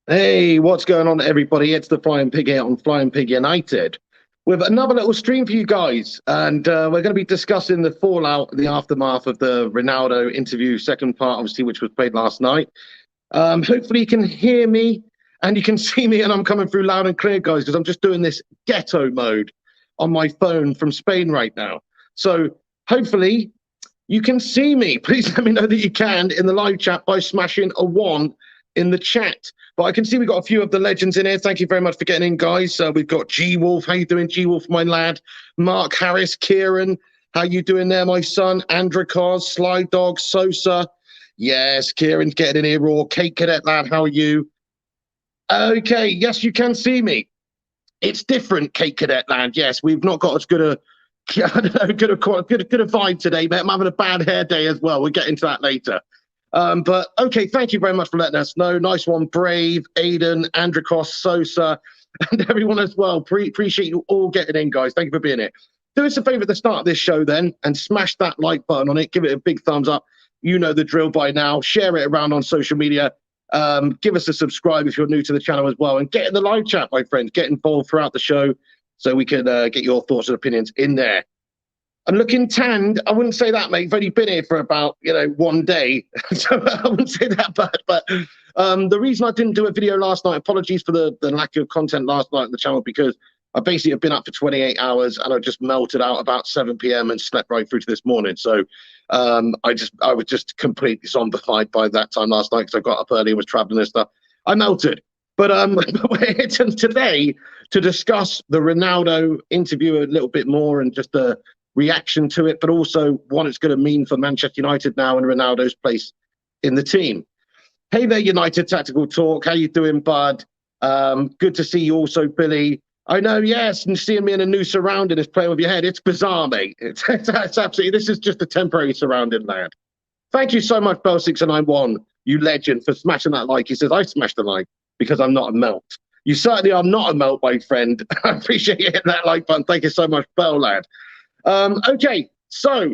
Hey, what's going on, everybody? It's the Flying Pig here on Flying Pig United with another little stream for you guys. And we're going to be discussing the fallout, the aftermath of the Ronaldo interview, second part, obviously, which was played last night. Hopefully, you can hear me and you can see me, and I'm coming through loud and clear, guys, because I'm just doing this ghetto mode on my phone from Spain right now. So hopefully, you can see me. Please let me know that you can in the live chat by smashing a 1 in the chat. But I can see we've got a few of the legends in here. Thank you very much for getting in, guys. We've got G-Wolf. How you doing, G-Wolf, my lad? Mark Harris, Kieran. How you doing there, my son? Andrikos, Sly Dog, Sosa. Yes, Kieran's getting in here raw. Kate Cadet, lad, how are you? Okay, yes, you can see me. It's different, Kate Cadet Land. Yes, we've not got as good a good a vibe today, mate. I'm having a bad hair day as well. We'll get into that later. But okay, thank you very much for letting us know. Nice one, Brave, Aiden, Andrikos, Sosa, and everyone as well. Appreciate you all getting in, guys. Thank you for being here. Do us a favor at the start of this show then and smash that like button on it. Give it a big thumbs up. You know the drill by now. Share it around on social media. Give us a subscribe if you're new to the channel as well. And get in the live chat, my friends. Get involved throughout the show so we can get your thoughts and opinions in there. I'm looking tanned. I wouldn't say that, mate. You've only been here for about, 1 day. So I wouldn't say that bad. But the reason I didn't do a video last night, apologies for the lack of content last night on the channel, because I basically have been up for 28 hours and I just melted out about 7 p.m. and slept right through to this morning. So I was just completely zombified by that time last night because I got up early and was traveling and stuff. I melted. But we're here today to discuss the Ronaldo interview a little bit more and just a reaction to it, but also what it's going to mean for Manchester United now and Ronaldo's place in the team. Hey there, United Tactical Talk. How you doing, bud? Good to see you also, Billy. I know, yes, and seeing me in a new surrounding is playing with your head. It's bizarre, mate. It's absolutely, this is just a temporary surrounding, lad. Thank you so much, Bell6991, you legend, for smashing that like. He says, I smashed the like because I'm not a melt. You certainly are not a melt, my friend. I appreciate you hitting that like button. Thank you so much, Bell, lad. Okay, so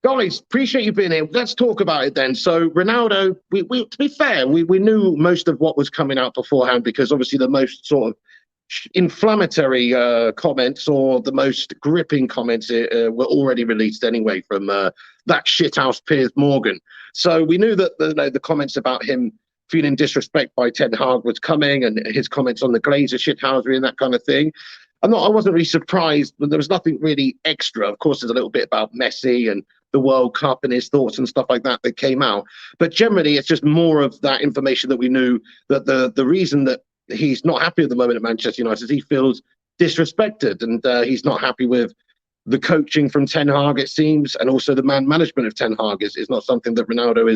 guys, appreciate you being here. Let's talk about it then. So Ronaldo, we to be fair, we knew most of what was coming out beforehand, because obviously the most sort of inflammatory comments or the most gripping comments were already released anyway from that shithouse Piers Morgan. So we knew that the comments about him feeling disrespect by Ten Hag was coming, and his comments on the Glazer shithousery and that kind of thing. I wasn't really surprised, but there was nothing really extra. Of course, there's a little bit about Messi and the World Cup and his thoughts and stuff like that came out. But generally, it's just more of that information that we knew, that the reason that he's not happy at the moment at Manchester United is he feels disrespected, and he's not happy with the coaching from Ten Hag, it seems, and also the man management of Ten Hag is not something that Ronaldo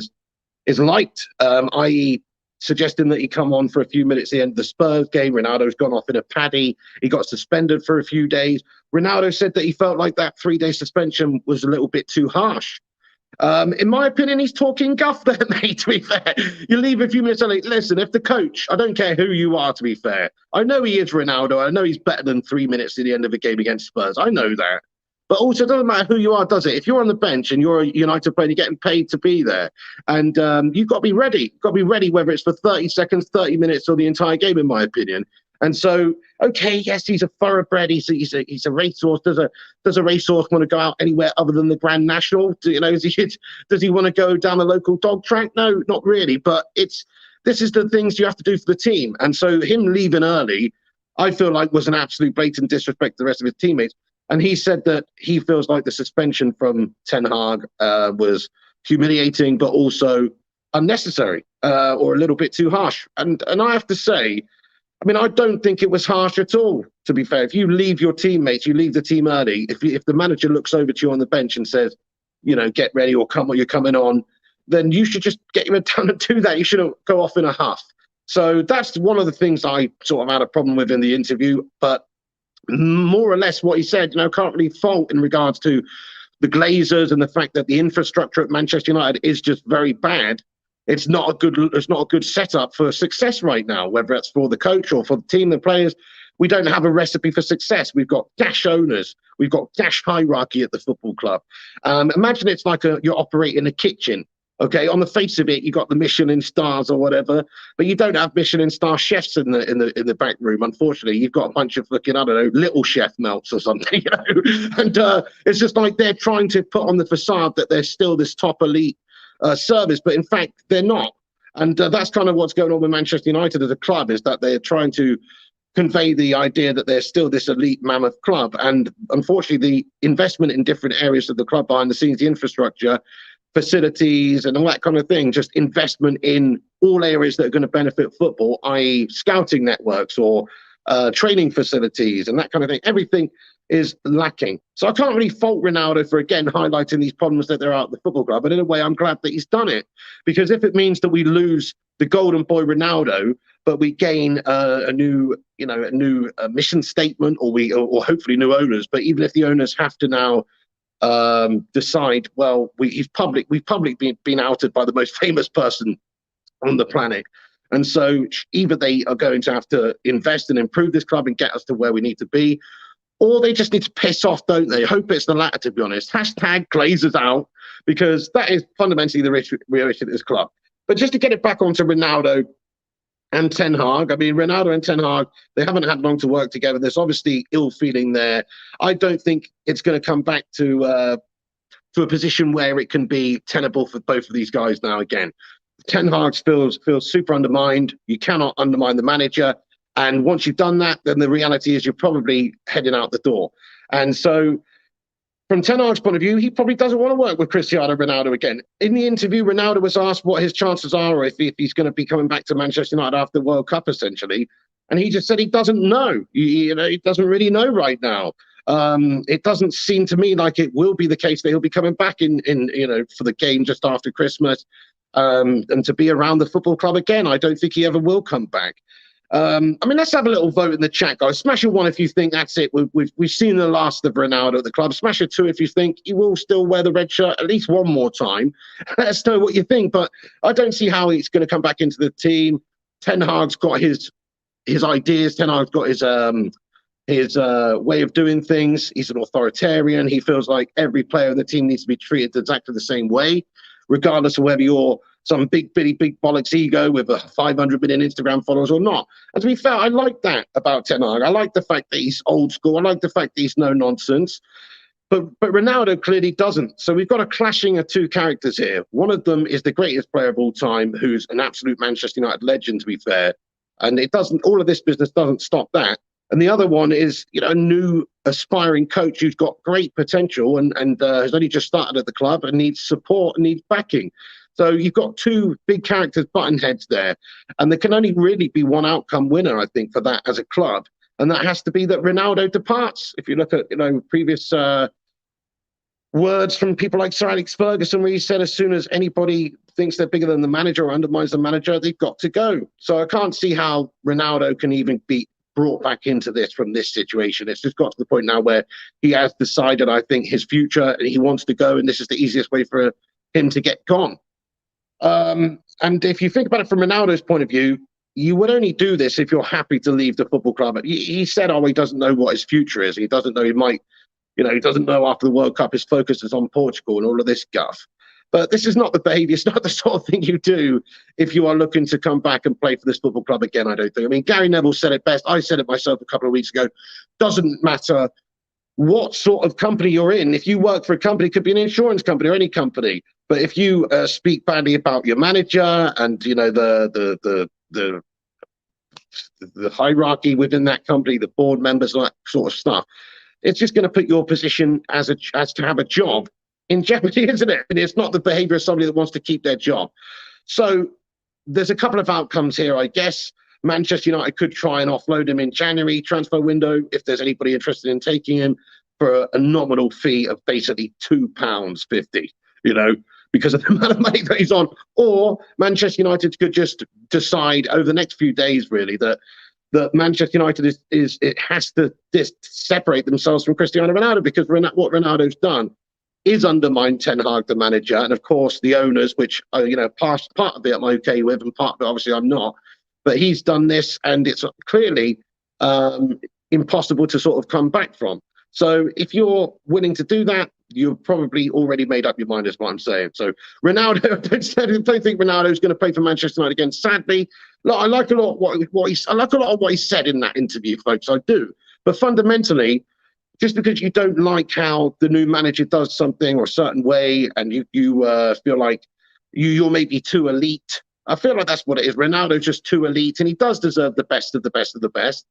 is liked, i.e., suggesting that he come on for a few minutes at the end of the Spurs game. Ronaldo's gone off in a paddy. He got suspended for a few days. Ronaldo said that he felt like that 3-day suspension was a little bit too harsh. In my opinion, he's talking guff there, mate, to be fair. You leave a few minutes early. Listen, if the coach, I don't care who you are, to be fair. I know he is Ronaldo. I know he's better than 3 minutes at the end of a game against Spurs. I know that. But also, it doesn't matter who you are, does it? If you're on the bench and you're a United player, you're getting paid to be there. And you've got to be ready. You've got to be ready, whether it's for 30 seconds, 30 minutes, or the entire game, in my opinion. And so, okay, yes, he's a thoroughbred. He's a racehorse. Does a racehorse want to go out anywhere other than the Grand National? Does he want to go down a local dog track? No, not really. But this is the things you have to do for the team. And so him leaving early, I feel like, was an absolute blatant disrespect to the rest of his teammates. And he said that he feels like the suspension from Ten Hag was humiliating, but also unnecessary or a little bit too harsh. And I have to say, I don't think it was harsh at all, to be fair. If you leave your teammates, you leave the team early, if the manager looks over to you on the bench and says, get ready or come, or you're coming on, then you should just get your head down and do that. You shouldn't go off in a huff. So that's one of the things I sort of had a problem with in the interview. But more or less what he said, can't really fault in regards to the Glazers and the fact that the infrastructure at Manchester United is just very bad. It's not a good setup for success right now, whether it's for the coach or for the team, the players. We don't have a recipe for success. We've got dash owners. We've got dash hierarchy at the football club. Imagine it's like you're operating a kitchen. Okay, on the face of it, you got the Michelin stars or whatever, but you don't have Michelin star chefs in the back room. Unfortunately, you've got a bunch of fucking, I don't know, little chef melts or something, you know. And it's just like they're trying to put on the facade that they're still this top elite service, but in fact they're not. And that's kind of what's going on with Manchester United as a club, is that they're trying to convey the idea that they're still this elite mammoth club. And unfortunately, the investment in different areas of the club behind the scenes, the infrastructure, facilities and all that kind of thing, just investment in all areas that are going to benefit football, i.e. scouting networks or training facilities and that kind of thing, everything is lacking. So I can't really fault Ronaldo for, again, highlighting these problems that there are at the football club. But in a way, I'm glad that he's done it, because if it means that we lose the golden boy Ronaldo, but we gain a new mission statement, or hopefully new owners. But even if the owners have to now decide, well, we've publicly been outed by the most famous person on the planet, and so either they are going to have to invest and improve this club and get us to where we need to be, or they just need to piss off, don't they? Hope it's the latter, to be honest. Hashtag Glazers out, because that is fundamentally the real issue of this club. But just to get it back onto Ronaldo and Ten Hag. I mean, Ronaldo and Ten Hag, they haven't had long to work together. There's obviously ill feeling there. I don't think it's going to come back to a position where it can be tenable for both of these guys now again. Ten Hag feels super undermined. You cannot undermine the manager. And once you've done that, then the reality is you're probably heading out the door. And so from Ten Hag's point of view, he probably doesn't want to work with Cristiano Ronaldo again. In the interview, Ronaldo was asked what his chances are, or if he's going to be coming back to Manchester United after the World Cup, essentially. And he just said he doesn't know. He doesn't really know right now. It doesn't seem to me like it will be the case that he'll be coming back in for the game just after Christmas, and to be around the football club again. I don't think he ever will come back. I mean, let's have a little vote in the chat, guys. Smash a 1 if you think that's it. We've seen the last of Ronaldo at the club. Smash a 2 if you think he will still wear the red shirt at least one more time. Let us know what you think. But I don't see how he's going to come back into the team. Ten Hag's got his ideas. Ten Hag's got his way of doing things. He's an authoritarian. He feels like every player in the team needs to be treated exactly the same way, regardless of whether you're some big bollocks ego with 500 million Instagram followers or not. And to be fair, I like that about Ten Hag. I like the fact that he's old school. I like the fact that he's no nonsense. But Ronaldo clearly doesn't. So we've got a clashing of two characters here. One of them is the greatest player of all time, who's an absolute Manchester United legend, to be fair. And all of this business doesn't stop that. And the other one is, a new aspiring coach who's got great potential and has only just started at the club and needs support and needs backing. So you've got two big characters button heads there, and there can only really be one outcome winner, I think, for that as a club, and that has to be that Ronaldo departs. If you look at previous words from people like Sir Alex Ferguson, where he said as soon as anybody thinks they're bigger than the manager or undermines the manager, they've got to go. So I can't see how Ronaldo can even be brought back into this from this situation. It's just got to the point now where he has decided, I think, his future, and he wants to go, and this is the easiest way for him to get gone. And if you think about it from Ronaldo's point of view, you would only do this if you're happy to leave the football club. He said, he doesn't know what his future is. He doesn't know. He doesn't know after the World Cup his focus is on Portugal and all of this guff. But this is not the behavior. It's not the sort of thing you do if you are looking to come back and play for this football club again, I don't think. I mean, Gary Neville said it best. I said it myself a couple of weeks ago. Doesn't matter what sort of company you're in. If you work for a company, it could be an insurance company or any company. But if you speak badly about your manager and the hierarchy within that company, the board members, all that sort of stuff, it's just going to put your position as to have a job in jeopardy, isn't it? And it's not the behavior of somebody that wants to keep their job. So there's a couple of outcomes here, I guess. Manchester United could try and offload him in January transfer window if there's anybody interested in taking him for a nominal fee of basically £2.50, because of the amount of money that he's on. Or Manchester United could just decide over the next few days, really, that Manchester United has to separate themselves from Cristiano Ronaldo, because what Ronaldo's done is undermine Ten Hag, the manager, and of course the owners, which part of it I'm okay with, and part of it obviously I'm not. But he's done this, and it's clearly impossible to sort of come back from. So if you're willing to do that, you've probably already made up your mind, is what I'm saying. So Ronaldo, I don't think Ronaldo's going to play for Manchester United again. Sadly, look, I like a lot of what he said in that interview, folks. I do, but fundamentally, just because you don't like how the new manager does something or a certain way, and you feel like you're maybe too elite. I feel like that's what it is. Ronaldo's just too elite, and he does deserve the best of the best of the best.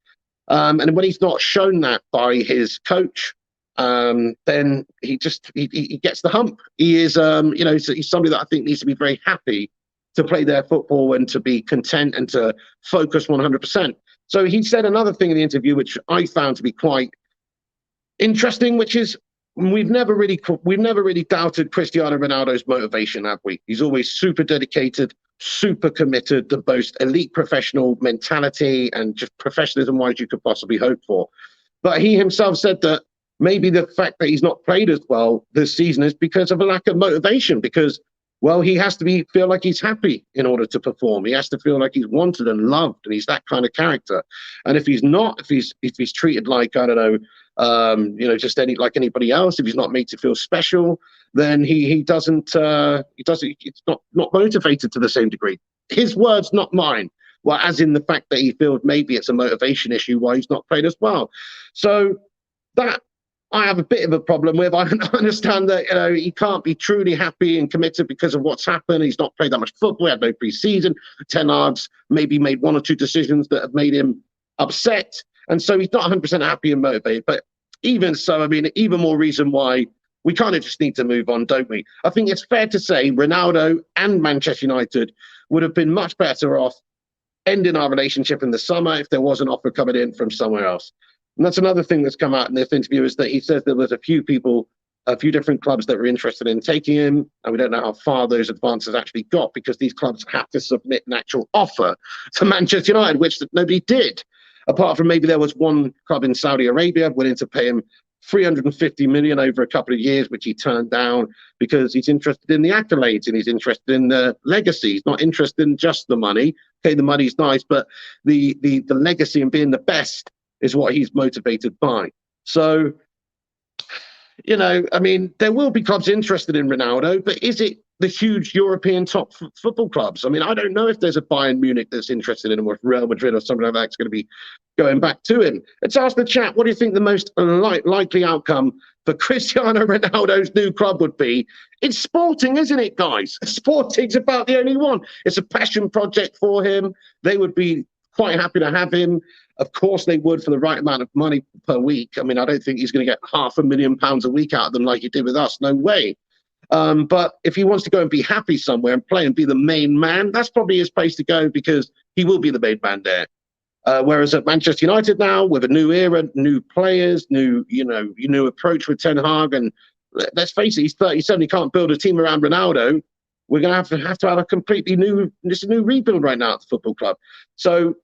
And when he's not shown that by his coach, then he gets the hump. He is, he's somebody that I think needs to be very happy to play their football and to be content and to focus 100%. So he said another thing in the interview, which I found to be quite interesting, which is we've never really doubted Cristiano Ronaldo's motivation, have we? He's always super dedicated, super committed, the most elite professional mentality and just professionalism-wise you could possibly hope for. But he himself said that maybe the fact that he's not played as well this season is because of a lack of motivation, because, well, he has to feel like he's happy in order to perform. He has to feel like he's wanted and loved, and he's that kind of character. And if he's not, if he's treated like, I don't know, just like anybody else, if he's not made to feel special, then he's not motivated to the same degree. His words, not mine. Well, as in the fact that he feels maybe it's a motivation issue why he's not played as well. So that I have a bit of a problem with. I understand that he can't be truly happy and committed because of what's happened. He's not played that much football. He had no pre-season. Ten Hag's maybe made one or two decisions that have made him upset, and so he's not 100% happy and motivated. But even so, I mean, even more reason why we kind of just need to move on, don't we? I think it's fair to say Ronaldo and Manchester United would have been much better off ending our relationship in the summer if there was an offer coming in from somewhere else. And that's another thing that's come out in this interview, is that he says there was a few different clubs that were interested in taking him, and we don't know how far those advances actually got, because these clubs have to submit an actual offer to Manchester United, which nobody did, apart from maybe there was one club in Saudi Arabia willing to pay him 350 million over a couple of years, which he turned down because he's interested in the accolades and he's interested in the legacy. He's not interested in just the money. Okay, the money's nice, but the legacy and being the best is what he's motivated by. So, I mean, there will be clubs interested in Ronaldo, but is it the huge European top football clubs? I mean, I don't know if there's a Bayern Munich that's interested in him, or Real Madrid or something like that's going to be going back to him. Let's ask the chat, what do you think the most likely outcome for Cristiano Ronaldo's new club would be? It's Sporting, isn't it, guys? Sporting's about the only one. It's a passion project for him. They would be quite happy to have him. Of course they would, for the right amount of money per week. I mean, I don't think he's going to get £500,000 a week out of them like he did with us. No way. But if he wants to go and be happy somewhere and play and be the main man, that's probably his place to go, because he will be the main man there. Whereas at Manchester United now, with a new era, new players, new approach with Ten Hag, and let's face it, he's 37. He can't build a team around Ronaldo. We're going to have a completely new rebuild right now at the football club. So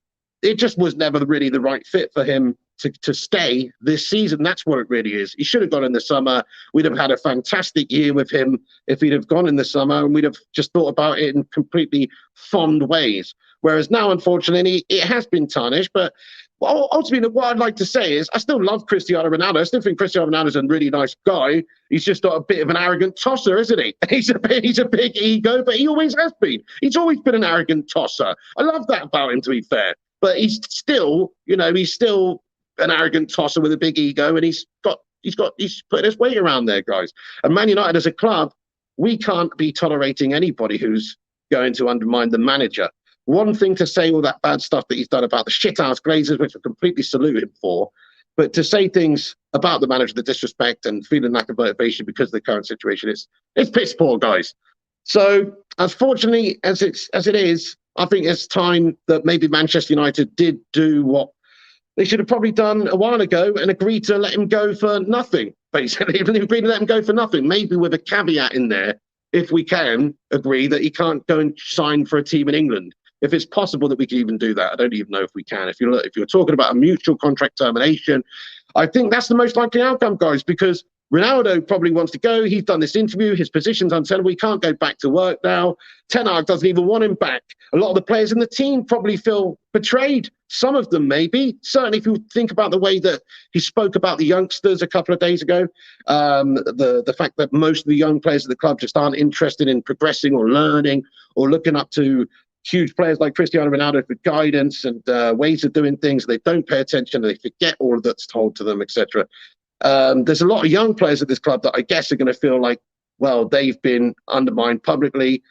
it just was never really the right fit for him to stay this season. That's what it really is. He should have gone in the summer. We'd have had a fantastic year with him if he'd have gone in the summer, and we'd have just thought about it in completely fond ways. Whereas now, unfortunately, it has been tarnished. But ultimately, what I'd like to say is I still love Cristiano Ronaldo. I still think Cristiano Ronaldo's a really nice guy. He's just got a bit of an arrogant tosser, isn't he? He's a big ego, but he always has been. He's always been an arrogant tosser. I love that about him, to be fair. But he's still an arrogant tosser with a big ego, and he's putting his weight around there, guys. And Man United as a club, we can't be tolerating anybody who's going to undermine the manager. One thing to say all that bad stuff that he's done about the shithouse Glazers, which I completely salute him for, but to say things about the manager, the disrespect and feeling lack of motivation because of the current situation, it's piss poor, guys. So, unfortunately, as it is, I think it's time that maybe Manchester United did do what they should have probably done a while ago and agreed to let him go for nothing, basically. Agreed to let him go for nothing, maybe with a caveat in there, if we can agree that he can't go and sign for a team in England. If it's possible that we can even do that, I don't even know if we can. If you're talking about a mutual contract termination, I think that's the most likely outcome, guys, because Ronaldo probably wants to go. He's done this interview. His position's untenable. He can't go back to work now. Ten Hag doesn't even want him back. A lot of the players in the team probably feel betrayed Some of them, maybe. Certainly, if you think about the way that he spoke about the youngsters a couple of days ago, the fact that most of the young players at the club just aren't interested in progressing or learning or looking up to huge players like Cristiano Ronaldo for guidance and ways of doing things. They don't pay attention. They forget all that's told to them, etc. There's a lot of young players at this club that I guess are going to feel like, well, they've been undermined publicly.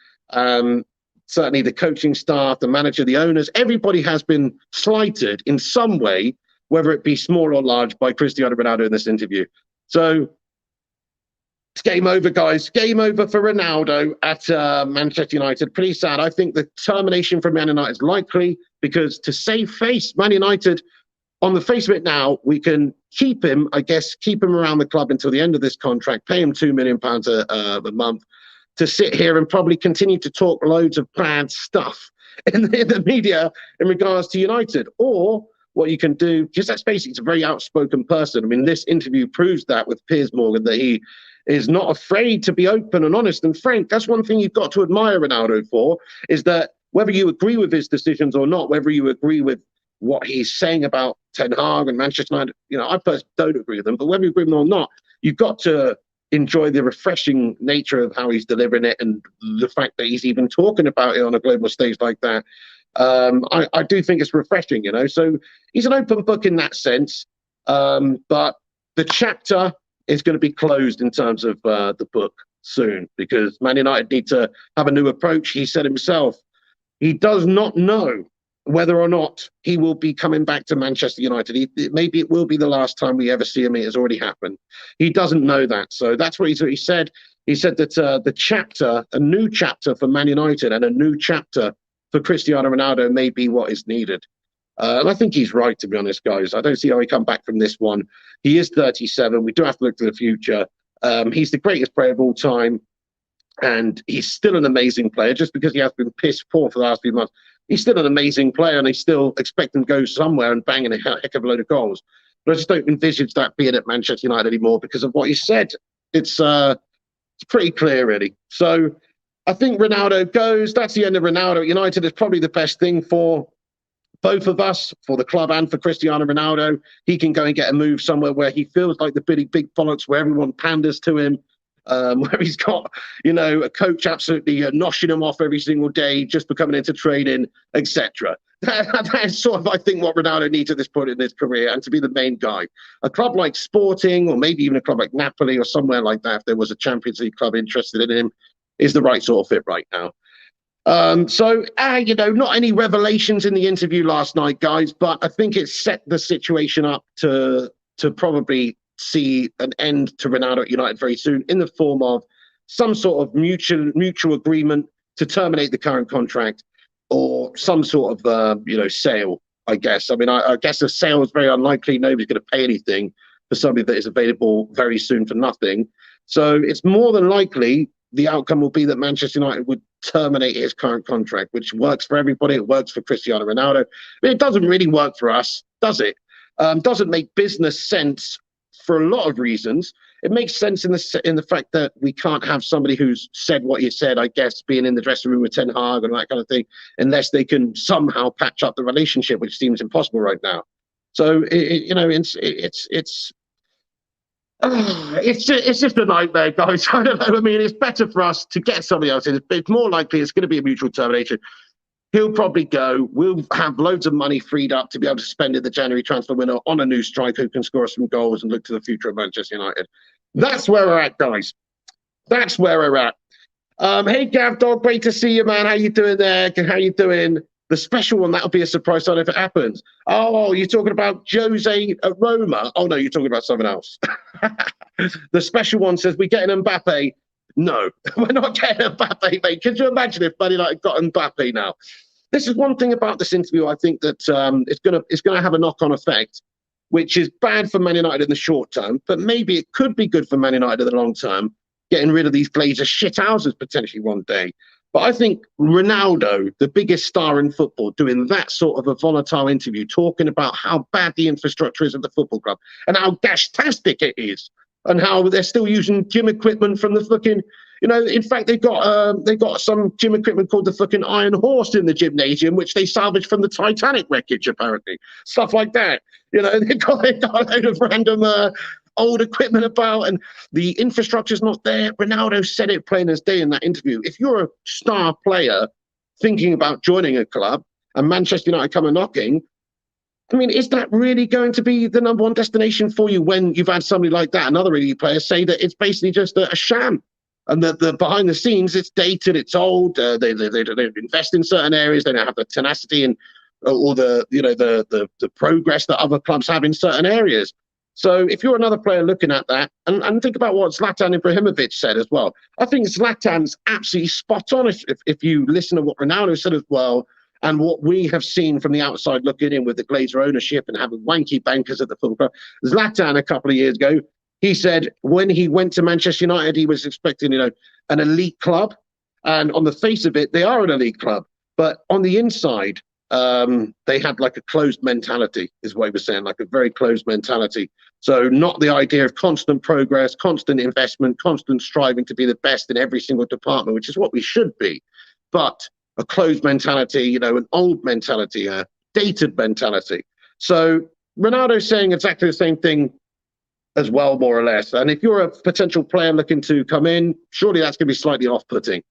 Certainly the coaching staff, the manager, the owners, everybody has been slighted in some way, whether it be small or large, by Cristiano Ronaldo in this interview. So it's game over, guys. Game over for Ronaldo at Manchester United. Pretty sad. I think the termination from Man United is likely because to save face, Man United, on the face of it now, we can keep him, I guess, keep him around the club until the end of this contract, pay him £2 million a month, to sit here and probably continue to talk loads of bad stuff in the media in regards to United. Or what you can do, because let's face it, he's a very outspoken person. I mean, this interview proves that with Piers Morgan, that he is not afraid to be open and honest and frank. That's one thing you've got to admire Ronaldo for, is that whether you agree with his decisions or not, whether you agree with what he's saying about Ten Hag and Manchester United, I personally don't agree with them, but whether you agree with them or not, you've got to enjoy the refreshing nature of how he's delivering it and the fact that he's even talking about it on a global stage like that. I do think it's refreshing, so he's an open book in that sense. But the chapter is going to be closed in terms of the book soon, because Man United need to have a new approach. He said himself, he does not know whether or not he will be coming back to Manchester United. Maybe it will be the last time we ever see him. It has already happened. He doesn't know that. So that's what he said. He said that the chapter, a new chapter for Man United and a new chapter for Cristiano Ronaldo may be what is needed. And I think he's right, to be honest, guys. I don't see how he come back from this one. He is 37. We do have to look to the future. He's the greatest player of all time. And he's still an amazing player. Just because he has been piss poor for the last few months, he's still an amazing player, and they still expect him to go somewhere and bang in a heck of a load of goals. But I just don't envisage that being at Manchester United anymore because of what he said. It's pretty clear, really. So I think Ronaldo goes. That's the end of Ronaldo at United. Is probably the best thing for both of us, for the club and for Cristiano Ronaldo. He can go and get a move somewhere where he feels like the big bollocks, where everyone panders to him. Where he's got, a coach absolutely noshing him off every single day just for coming into training, etc. That's sort of, I think, what Ronaldo needs at this point in his career, and to be the main guy. A club like Sporting, or maybe even a club like Napoli or somewhere like that, if there was a Champions League club interested in him, is the right sort of fit right now. Not any revelations in the interview last night, guys, but I think it set the situation up to probably see an end to Ronaldo at United very soon, in the form of some sort of mutual agreement to terminate the current contract, or some sort of sale, I guess. I mean, I guess a sale is very unlikely. Nobody's going to pay anything for somebody that is available very soon for nothing. So it's more than likely the outcome will be that Manchester United would terminate his current contract, which works for everybody. It works for Cristiano Ronaldo. I mean, it doesn't really work for us, does it? Doesn't make business sense for a lot of reasons. It makes sense in the fact that we can't have somebody who's said what you said, I guess, being in the dressing room with Ten Hag and that kind of thing, unless they can somehow patch up the relationship, which seems impossible right now. So it's just a nightmare, guys. I don't know. I mean, it's better for us to get somebody else in. It's more likely it's going to be a mutual termination. He'll probably go. We'll have loads of money freed up to be able to spend in the January transfer window on a new striker who can score some goals and look to the future of Manchester United. That's where we're at, guys. That's where we're at. Hey, Gav Dog, great to see you, man. How you doing there? How you doing? The special one, that'll be a surprise sign if it happens. Oh, you're talking about Jose at Roma? Oh, no, you're talking about something else. The special one says, we getting Mbappe? No, we're not getting Mbappe, mate. Could you imagine if Man United got Mbappe now? This is one thing about this interview. I think that it's gonna have a knock-on effect, which is bad for Man United in the short term, but maybe it could be good for Man United in the long term, getting rid of these Glazer shithouses potentially one day. But I think Ronaldo, the biggest star in football, doing that sort of a volatile interview, talking about how bad the infrastructure is at the football club and how gash-tastic it is, and how they're still using gym equipment from the fucking You know, in fact, they've got some gym equipment called the fucking Iron Horse in the gymnasium, which they salvaged from the Titanic wreckage, apparently. Stuff like that. You know, they've got a load of random old equipment about, and the infrastructure's not there. Ronaldo said it plain as day in that interview. If you're a star player thinking about joining a club and Manchester United come a knocking, I mean, is that really going to be the number one destination for you when you've had somebody like that, another elite player, say that it's basically just a sham? And that the behind the scenes, it's dated, it's old. They invest in certain areas. They don't have the tenacity and or the progress that other clubs have in certain areas. So if you're another player looking at that, and think about what Zlatan Ibrahimovic said as well. I think Zlatan's absolutely spot on if you listen to what Ronaldo said as well, and what we have seen from the outside looking in with the Glazer ownership and having wanky bankers at the football club. Zlatan, a couple of years ago, he said when he went to Manchester United, he was expecting, an elite club. And on the face of it, they are an elite club. But on the inside, they had like a closed mentality, is what he was saying, like a very closed mentality. So not the idea of constant progress, constant investment, constant striving to be the best in every single department, which is what we should be. But a closed mentality, an old mentality, a dated mentality. So Ronaldo's saying exactly the same thing as well, more or less. And if you're a potential player looking to come in, surely that's going to be slightly off-putting.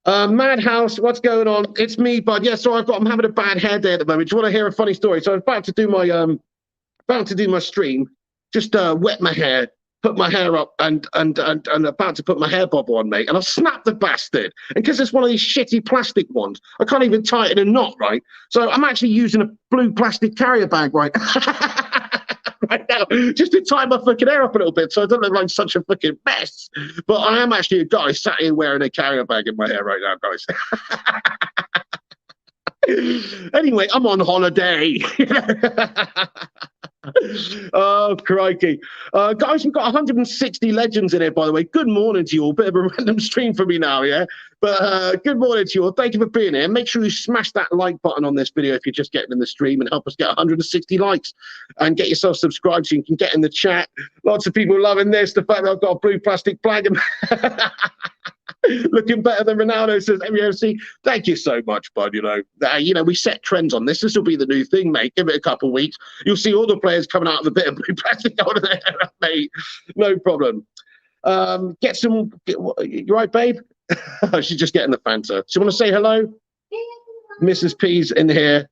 Madhouse, what's going on? It's me, bud. Yeah, so I'm having a bad hair day at the moment. Do you want to hear a funny story? So I was about to do my stream, just wet my hair, put my hair up, and about to put my hair bob on, mate. And I snapped the bastard. And because it's one of these shitty plastic ones, I can't even tie it in a knot, right? So I'm actually using a blue plastic carrier bag, right? Right now, just to tie my fucking hair up a little bit so I don't look like such a fucking mess. But I am actually a guy sat here wearing a carrier bag in my hair right now, guys. Anyway, I'm on holiday. Oh, crikey. Guys, we've got 160 legends in here, by the way. Good morning to you all. Bit of a random stream for me now, yeah? But good morning to you all. Thank you for being here. Make sure you smash that like button on this video if you're just getting in the stream and help us get 160 likes and get yourself subscribed so you can get in the chat. Lots of people loving this. The fact that I've got a blue plastic flag and looking better than Ronaldo, says MUFC. Thank you so much, bud. We set trends on this. This will be the new thing, mate. Give it a couple of weeks. You'll see all the players coming out of a bit of blue plastic over there, mate. No problem. You right, babe? She's just getting the Fanta. So you want to say hello? Mrs. P's in here.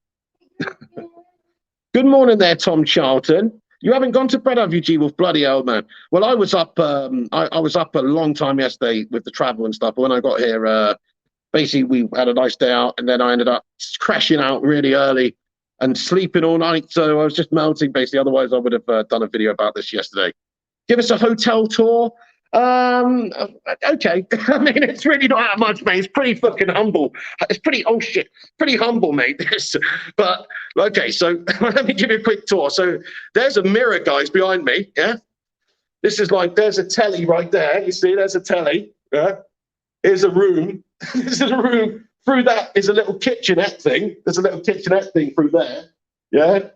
Good morning there, Tom Charlton. You haven't gone to bed, have you, G-Wolf? Bloody hell, man. Well, I was up I was up a long time yesterday with the travel and stuff. But when I got here, basically, we had a nice day out, and then I ended up crashing out really early and sleeping all night. So I was just melting, basically. Otherwise, I would have done a video about this yesterday. Give us a hotel tour. Okay. I mean, it's really not that much, mate. It's pretty fucking humble. It's pretty, oh shit, pretty humble, mate. This, but okay, so let me give you a quick tour. So there's a mirror, guys, behind me. Yeah, this is like, there's a telly right there. You see, there's a telly. Yeah, here's a room. This is a room. Through that is a little kitchenette thing. There's a little kitchenette thing through there. Yeah.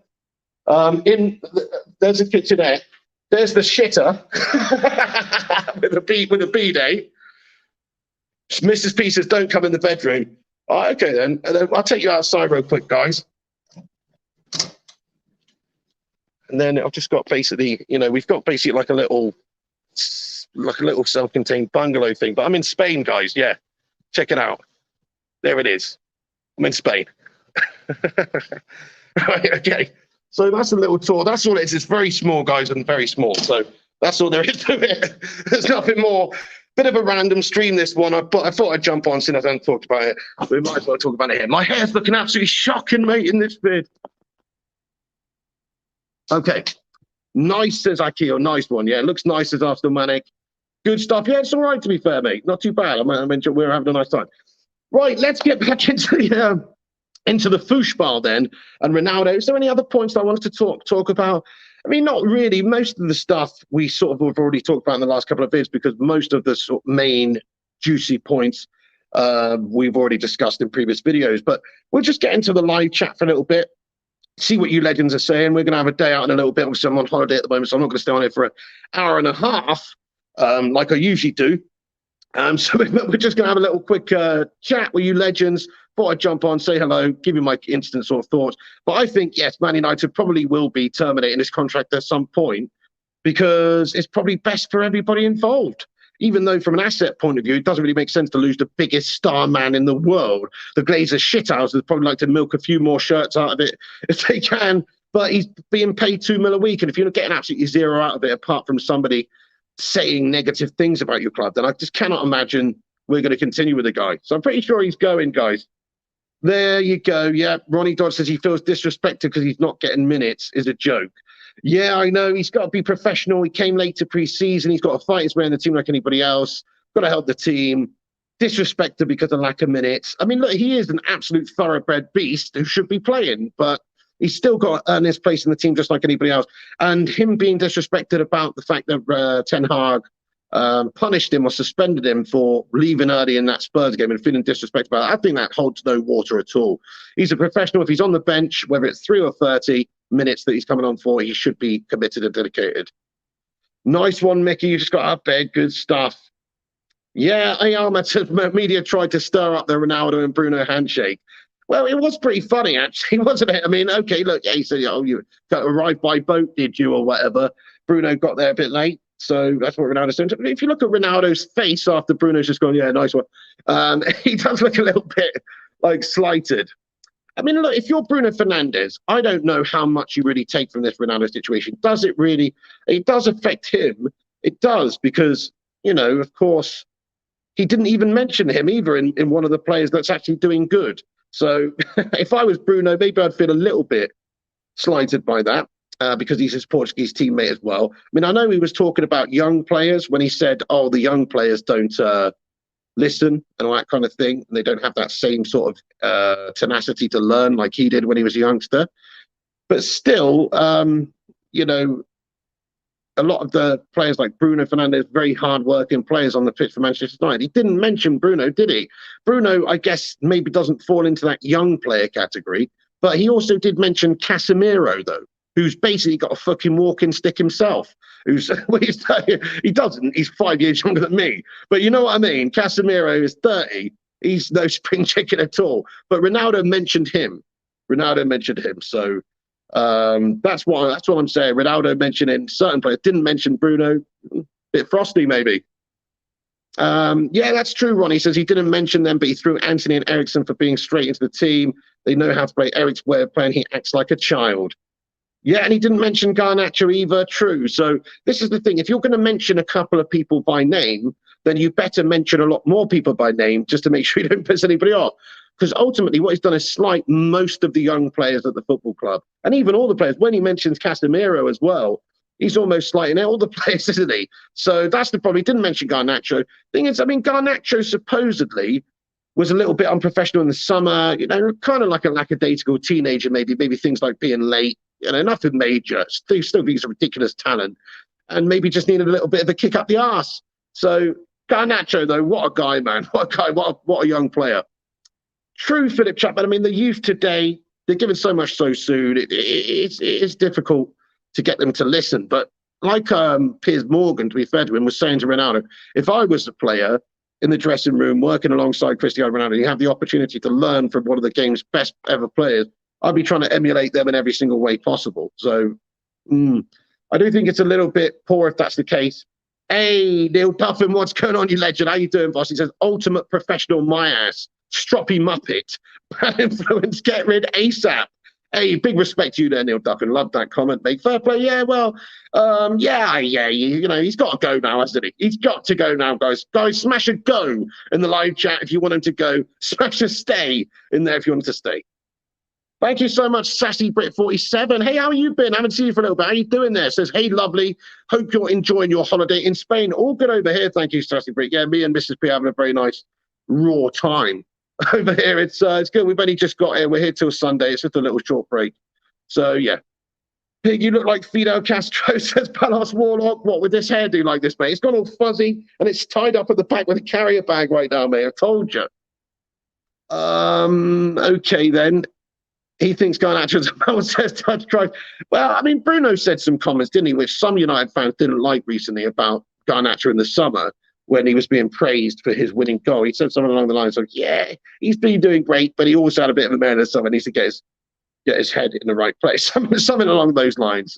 There's a kitchenette. There's the shitter with a bidet. Mrs. P says, don't come in the bedroom. Oh, okay, then. And then I'll take you outside real quick, guys. And then I've just got basically, we've got basically like a little self-contained bungalow thing. But I'm in Spain, guys. Yeah, check it out. There it is. I'm in Spain. Right, okay. So that's a little tour. That's all it is. It's very small, guys, and very small. So that's all there is to it. There's nothing more. Bit of a random stream, this one. I thought I'd jump on since I haven't talked about it. We might as well talk about it here. My hair's looking absolutely shocking, mate, in this vid. Okay. Nice, says Akio. Nice one. Yeah, it looks nice, says Arsenal Manic. Good stuff. Yeah, it's all right, to be fair, mate. Not too bad. We're having a nice time. Right, let's get back into the foosball then, and Ronaldo. Is there any other points that I wanted to talk about? I mean, not really. Most of the stuff we sort of have already talked about in the last couple of vids, because most of the sort of main juicy points we've already discussed in previous videos. But we'll just get into the live chat for a little bit, see what you legends are saying. We're going to have a day out in a little bit. Obviously, I'm on holiday at the moment, so I'm not going to stay on here for an hour and a half like I usually do. So we're just going to have a little quick chat with you legends. Thought I'd jump on, say hello, give you my instant sort of thoughts. But I think, yes, Man United probably will be terminating this contract at some point because it's probably best for everybody involved. Even though from an asset point of view, it doesn't really make sense to lose the biggest star man in the world. The Glazers shithouses would probably like to milk a few more shirts out of it if they can. But he's being paid $2 million a week. And if you're getting absolutely zero out of it, apart from somebody saying negative things about your club, then I just cannot imagine we're going to continue with the guy. So I'm pretty sure he's going, guys. There you go. Yeah, Ronnie Dodge says he feels disrespected because he's not getting minutes is a joke. Yeah, I know. He's got to be professional. He came late to pre-season. He's got to fight his way in the team like anybody else. Got to help the team. Disrespected because of lack of minutes. I mean, look, he is an absolute thoroughbred beast who should be playing, but he's still got to earn his place in the team just like anybody else. And him being disrespected about the fact that Ten Hag punished him or suspended him for leaving early in that Spurs game and feeling disrespected about it, I think that holds no water at all. He's a professional. If he's on the bench, whether it's 3 or 30 minutes that he's coming on for, he should be committed and dedicated. Nice one, Mickey. You just got up there. Good stuff. Yeah, media tried to stir up the Ronaldo and Bruno handshake. Well, it was pretty funny, actually, wasn't it? I mean, okay, look, yeah, he said, oh, you arrived by boat, did you, or whatever. Bruno got there a bit late. So that's what Ronaldo's doing. If you look at Ronaldo's face after Bruno's just gone, yeah, nice one, he does look a little bit like slighted. I mean, look, if you're Bruno Fernandes, I don't know how much you really take from this Ronaldo situation. Does it really? It does affect him. It does because, you know, of course, he didn't even mention him either in one of the players that's actually doing good. So if I was Bruno, maybe I'd feel a little bit slighted by that. Because he's his Portuguese teammate as well. I mean, I know he was talking about young players when he said, oh, the young players don't listen and all that kind of thing. And they don't have that same sort of tenacity to learn like he did when he was a youngster. But still, you know, a lot of the players like Bruno Fernandes, very hard-working players on the pitch for Manchester United. He didn't mention Bruno, did he? Bruno, I guess, maybe doesn't fall into that young player category. But he also did mention Casemiro, though, who's basically got a fucking walking stick himself. He doesn't. He's 5 years younger than me. But you know what I mean? Casemiro is 30. He's no spring chicken at all. But Ronaldo mentioned him. So that's what I'm saying. Ronaldo mentioning certain players. Didn't mention Bruno. Bit frosty, maybe. Yeah, that's true, Ronnie says he didn't mention them, but he threw Anthony and Eriksen for being straight into the team. They know how to play. Eric's way of playing, he acts like a child. Yeah, and he didn't mention Garnacho either. True. So this is the thing. If you're going to mention a couple of people by name, then you better mention a lot more people by name just to make sure you don't piss anybody off. Because ultimately what he's done is slight most of the young players at the football club. And even all the players. When he mentions Casemiro as well, he's almost slighting all the players, isn't he? So that's the problem. He didn't mention Garnacho. Thing is, I mean, Garnacho supposedly was a little bit unprofessional in the summer, you know, kind of like a lackadaisical teenager, maybe things like being late. You know, nothing major. Still think he's a ridiculous talent, and maybe just needed a little bit of a kick up the arse. So Garnacho, though, what a guy, man! What a guy! What a young player. True, Philip Chapman. I mean, the youth today, they're given so much so soon. It's difficult to get them to listen. But like Piers Morgan, to be fair to him, was saying to Ronaldo, if I was a player in the dressing room working alongside Cristiano Ronaldo, you have the opportunity to learn from one of the game's best ever players, I'd be trying to emulate them in every single way possible. So I do think it's a little bit poor if that's the case. Hey, Neil Duffin, what's going on, you legend? How you doing, boss? He says, ultimate professional, my ass. Stroppy Muppet. Bad influence, get rid ASAP. Hey, big respect to you there, Neil Duffin. Love that comment, mate. Fair play, yeah, well, you know, he's got to go now, hasn't he? He's got to go now, guys. Guys, smash a go in the live chat if you want him to go. Smash a stay in there if you want him to stay. Thank you so much, Sassy Brit 47. Hey, how you been? I haven't seen you for a little bit. How you doing there? Says, hey, lovely. Hope you're enjoying your holiday in Spain. All good over here. Thank you, Sassy Brit. Yeah, me and Mrs. P having a very nice raw time over here. It's good. We've only just got here. We're here till Sunday. It's just a little short break. So, yeah. Pig, you look like Fidel Castro, says Palos Warlock. What, with this hairdo like this, mate? It's gone all fuzzy and it's tied up at the back with a carrier bag right now, mate. I told you. Okay, then. He thinks Garnacho's says touch drive. Well, I mean, Bruno said some comments, didn't he, which some United fans didn't like recently about Garnacho in the summer. when he was being praised for his winning goal. He said something along the lines of, yeah, he's been doing great, but he also had a bit of a man of something. He needs to get his head in the right place. Something along those lines.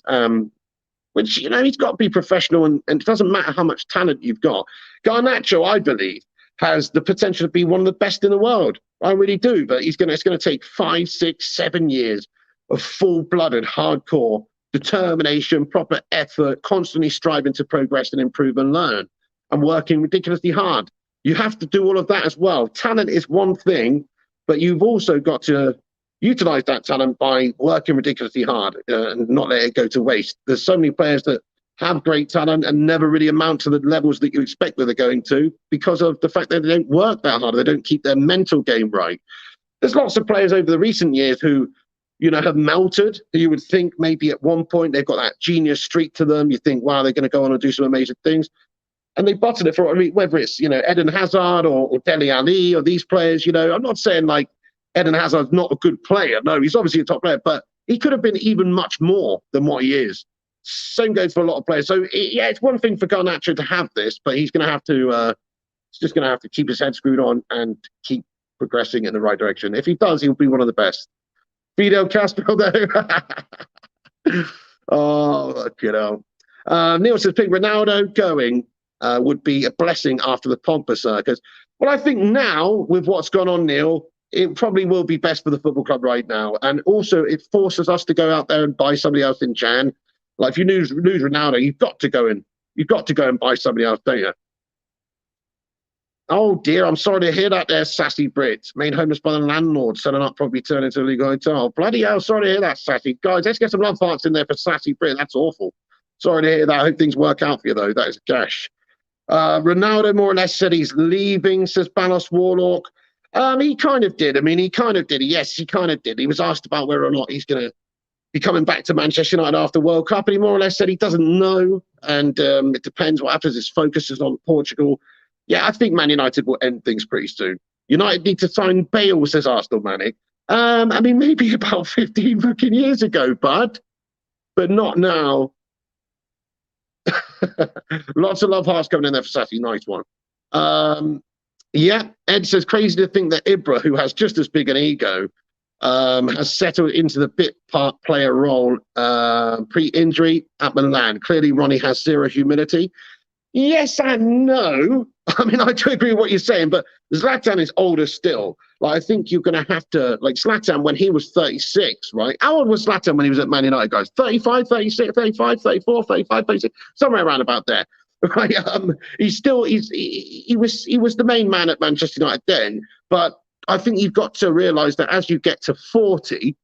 Which, he's got to be professional, and it doesn't matter how much talent you've got. Garnacho, I believe, has the potential to be one of the best in the world. I really do, but it's going to take 5, 6, 7 years of full-blooded, hardcore determination, proper effort, constantly striving to progress and improve and learn, and working ridiculously hard. You have to do all of that as well. Talent is one thing, but you've also got to utilize that talent by working ridiculously hard and not let it go to waste. There's so many players that have great talent and never really amount to the levels that you expect that they're going to because of the fact that they don't work that hard. They don't keep their mental game right. There's lots of players over the recent years who, have melted. You would think maybe at one point they've got that genius streak to them. You think, wow, they're going to go on and do some amazing things. And they butted it for, whether it's, Eden Hazard or Dele Alli or these players, I'm not saying like Eden Hazard's not a good player. No, he's obviously a top player, but he could have been even much more than what he is. Same goes for a lot of players. So, it's one thing for Garnacho to have this, but he's going to have to, he's just going to have to keep his head screwed on and keep progressing in the right direction. If he does, he'll be one of the best. Fidel Castro, though. Oh, Neil says, pick Ronaldo going would be a blessing after the Pogba circus. Well, I think now, with what's gone on, Neil, it probably will be best for the football club right now. And also, it forces us to go out there and buy somebody else in Jan. Like, if you lose Ronaldo, you've got to go and buy somebody else, don't you? Oh dear, I'm sorry to hear that there, sassy Brit. Made homeless by the landlord, selling up, probably turn into a legal hotel. Bloody hell, sorry to hear that, sassy. Guys, let's get some love hearts in there for sassy Brit. That's awful. Sorry to hear that. I hope things work out for you, though. That is gash. Ronaldo more or less said he's leaving, says Balos Warlock. He kind of did. He kind of did. Yes, he kind of did. He was asked about whether or not he's going to be coming back to Manchester United after World Cup, and he more or less said he doesn't know, and it depends what happens. His focus is on Portugal. Yeah, I think Man United will end things pretty soon. United need to sign Bale, says Arsenal Manic. Maybe about 15 fucking years ago, bud, but not now. Lots of love hearts coming in there for Sassy. Nice one. Yeah, Ed says, crazy to think that Ibra, who has just as big an ego, has settled into the bit part player role pre-injury at Milan. Clearly, Ronnie has zero humility. Yes and no. I do agree with what you're saying, but Zlatan is older still. I think you're going to have to, Zlatan when he was 36, right? How old was Zlatan when he was at Man United, guys? 35, 36, 35, 34, 35, 36, somewhere around about there. Right? He was the main man at Manchester United then, but I think you've got to realise that as you get to 40,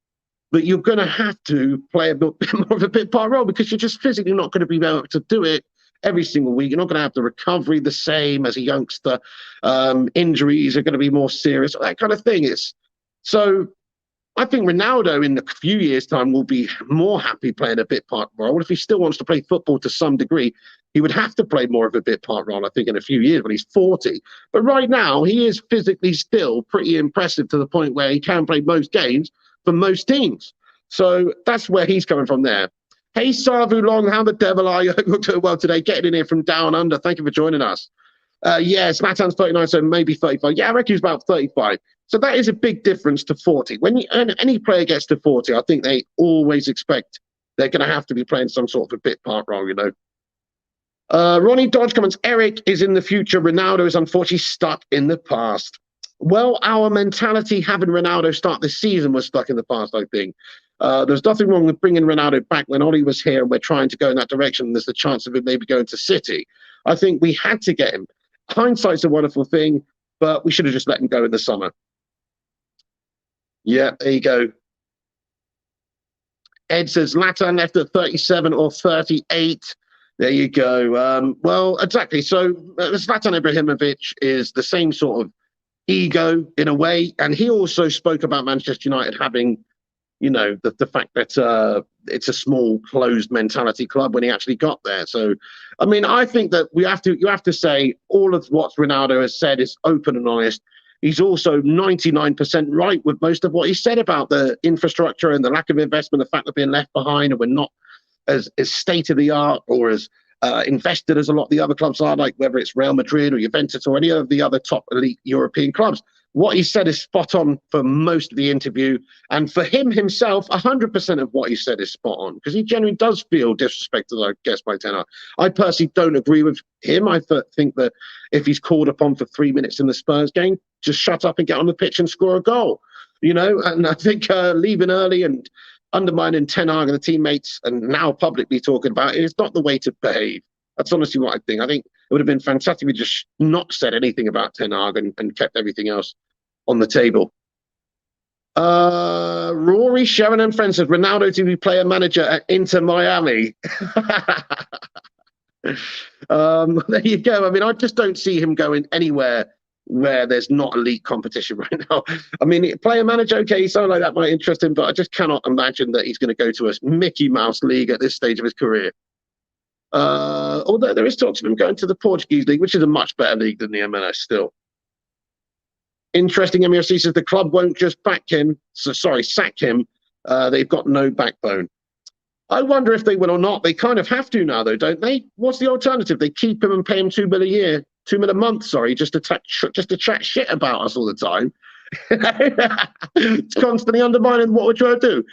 that you're going to have to play a bit more of a bit part role because you're just physically not going to be able to do it every single week. You're not going to have the recovery the same as a youngster. Injuries are going to be more serious, that kind of thing. So I think Ronaldo in a few years' time will be more happy playing a bit part role. If he still wants to play football to some degree, he would have to play more of a bit part role, I think, in a few years when he's 40. But right now, he is physically still pretty impressive to the point where he can play most games for most teams. So that's where he's coming from there. Hey, Savu Long, how the devil are you? You're doing well today. Getting in here from down under. Thank you for joining us. Zlatan's 39, so maybe 35. Yeah, I reckon he's about 35. So that is a big difference to 40. When any player gets to 40, I think they always expect they're going to have to be playing some sort of a bit part role, Ronnie Dodge comments, Eric is in the future. Ronaldo is unfortunately stuck in the past. Well, our mentality having Ronaldo start this season was stuck in the past, I think. There's nothing wrong with bringing Ronaldo back when Oli was here and we're trying to go in that direction. There's the chance of him maybe going to City. I think we had to get him. Hindsight's a wonderful thing, but we should have just let him go in the summer. Yeah, there you go. Ed says Zlatan left at 37 or 38. There you go. Well, exactly. So Zlatan Ibrahimovic is the same sort of ego in a way. And he also spoke about Manchester United having, the fact that it's a small, closed mentality club when he actually got there. So, I think that you have to say all of what Ronaldo has said is open and honest. He's also 99% right with most of what he said about the infrastructure and the lack of investment, the fact of being left behind, and we're not as state of the art or as invested as a lot of the other clubs are, like whether it's Real Madrid or Juventus or any of the other top elite European clubs. What he said is spot on for most of the interview. And for him himself, 100% of what he said is spot on, because he genuinely does feel disrespected, I guess, by Ten Hag. I personally don't agree with him. I think that if he's called upon for 3 minutes in the Spurs game, just shut up and get on the pitch and score a goal. You know, and I think leaving early and undermining Ten Hag and the teammates and now publicly talking about it is not the way to behave. That's honestly what I think. I think it would have been fantastic if we just not said anything about Ten Hag and kept everything else on the table. Rory, Sharon and friends says, Ronaldo to be player manager at Inter Miami. There you go. I mean, I just don't see him going anywhere where there's not elite competition right now. I mean, player manager, okay, something like that might interest him, but I just cannot imagine that he's going to go to a Mickey Mouse league at this stage of his career. Although there is talks of him going to the Portuguese league, which is a much better league than the MLS still. Interesting, MRC says the club won't just sack him. They've got no backbone. I wonder if they will or not. They kind of have to now, though, don't they? What's the alternative? They keep him and pay him $2 million a year, $2 million a month. Sorry, just to chat shit about us all the time. It's constantly undermining what we're trying to do.